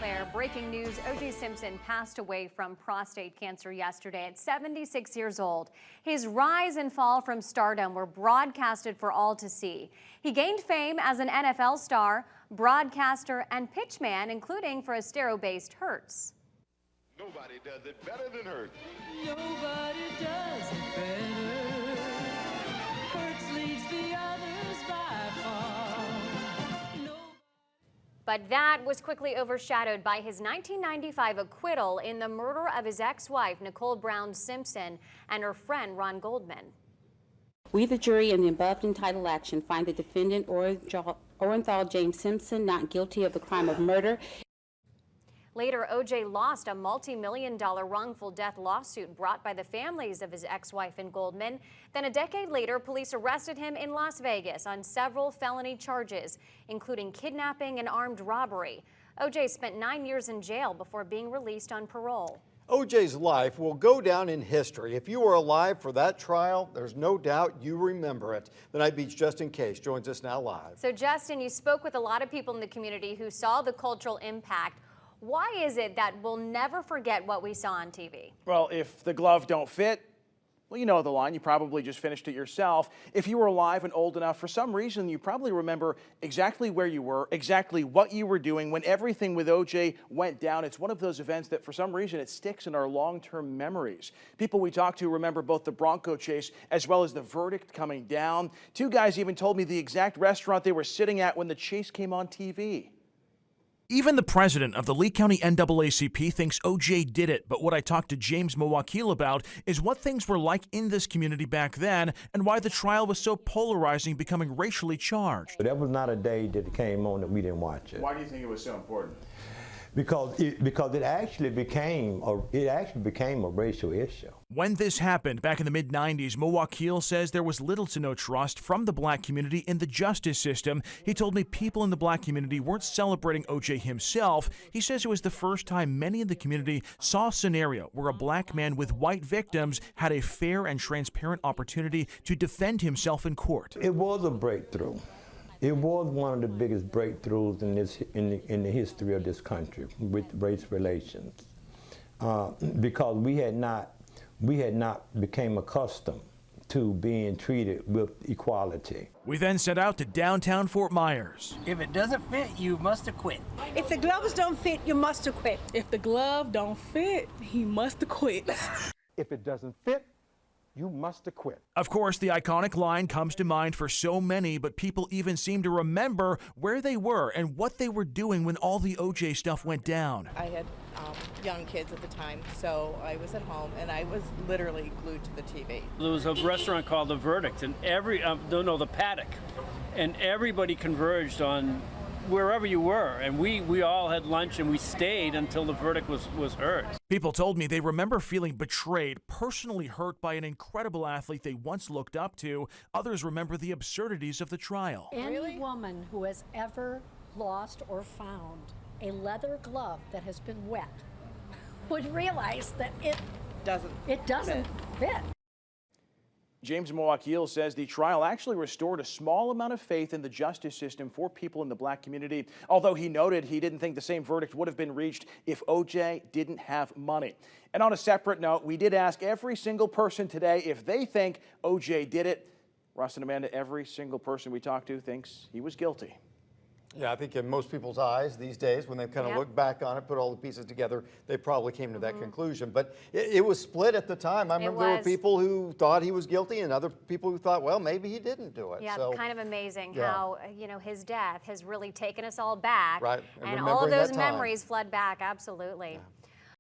Claire, breaking news. O.J. Simpson passed away from prostate cancer yesterday at 76 years old. His rise and fall from stardom were broadcasted for all to see. He gained fame as an NFL star, broadcaster, and pitchman, including for a stereo-based Hertz. Nobody does it better than Hertz. Nobody does it better. Hertz leads the others by far. But that was quickly overshadowed by his 1995 acquittal in the murder of his ex-wife, Nicole Brown Simpson, and her friend, Ron Goldman. We, the jury, in the above entitled action, find the defendant, Orenthal James Simpson, not guilty of the crime of murder. Later, O.J. lost a multi-million-dollar wrongful death lawsuit brought by the families of his ex-wife and Goldman. Then a decade later, police arrested him in Las Vegas on several felony charges, including kidnapping and armed robbery. O.J. spent 9 years in jail before being released on parole. O.J.'s life will go down in history. If you were alive for that trial, there's no doubt you remember it. The Night Beat's Justin Case joins us now live. So, Justin, you spoke with a lot of people in the community who saw the cultural impact. Why is it that we'll never forget what we saw on TV? Well, if the glove don't fit, well, you know the line. You probably just finished it yourself. If you were alive and old enough, for some reason, you probably remember exactly where you were, exactly what you were doing when everything with O.J. went down. It's one of those events that, for some reason, it sticks in our long-term memories. People we talked to remember both the Bronco chase as well as the verdict coming down. Two guys even told me the exact restaurant they were sitting at when the chase came on TV. Even the president of the Lee County NAACP thinks O.J. did it, but what I talked to James Mawakil about is what things were like in this community back then and why the trial was so polarizing, becoming racially charged. There was not a day that it came on that we didn't watch it. Why do you think it was so important? Because it actually became a racial issue. When this happened back in the mid-90s, Mawakil says there was little to no trust from the black community in the justice system. He told me people in the black community weren't celebrating O.J. himself. He says it was the first time many in the community saw a scenario where a black man with white victims had a fair and transparent opportunity to defend himself in court. It was a breakthrough. It was one of the biggest breakthroughs in the history of this country with race relations, because we had not became accustomed to being treated with equality. We then set out to downtown Fort Myers. If it doesn't fit, you must have quit. If the gloves don't fit, you must have quit. If the glove don't fit, he must have quit. If it doesn't fit, you must have quit. Of course, the iconic line comes to mind for so many, but people even seem to remember where they were and what they were doing when all the O.J. stuff went down. I had young kids at the time, so I was at home and I was literally glued to the TV. There was a restaurant called The Verdict, and the Paddock, and everybody converged on wherever you were, and we all had lunch and we stayed until the verdict was heard. People told me they remember feeling betrayed, personally hurt by an incredible athlete they once looked up to. Others remember the absurdities of the trial. Any woman who has ever lost or found a leather glove that has been wet would realize that it doesn't fit. James Mawakil says the trial actually restored a small amount of faith in the justice system for people in the black community, although he noted he didn't think the same verdict would have been reached if O.J. didn't have money. And on a separate note, we did ask every single person today if they think O.J. did it. Russ and Amanda, every single person we talked to thinks he was guilty. Yeah, I think in most people's eyes these days, when they kind of look back on it, put all the pieces together, they probably came to that conclusion. But it was split at the time. I remember there were people who thought he was guilty and other people who thought, well, maybe he didn't do it. Yeah, so, kind of amazing how, his death has really taken us all back. Right. And all of those memories flood back, absolutely. Yeah.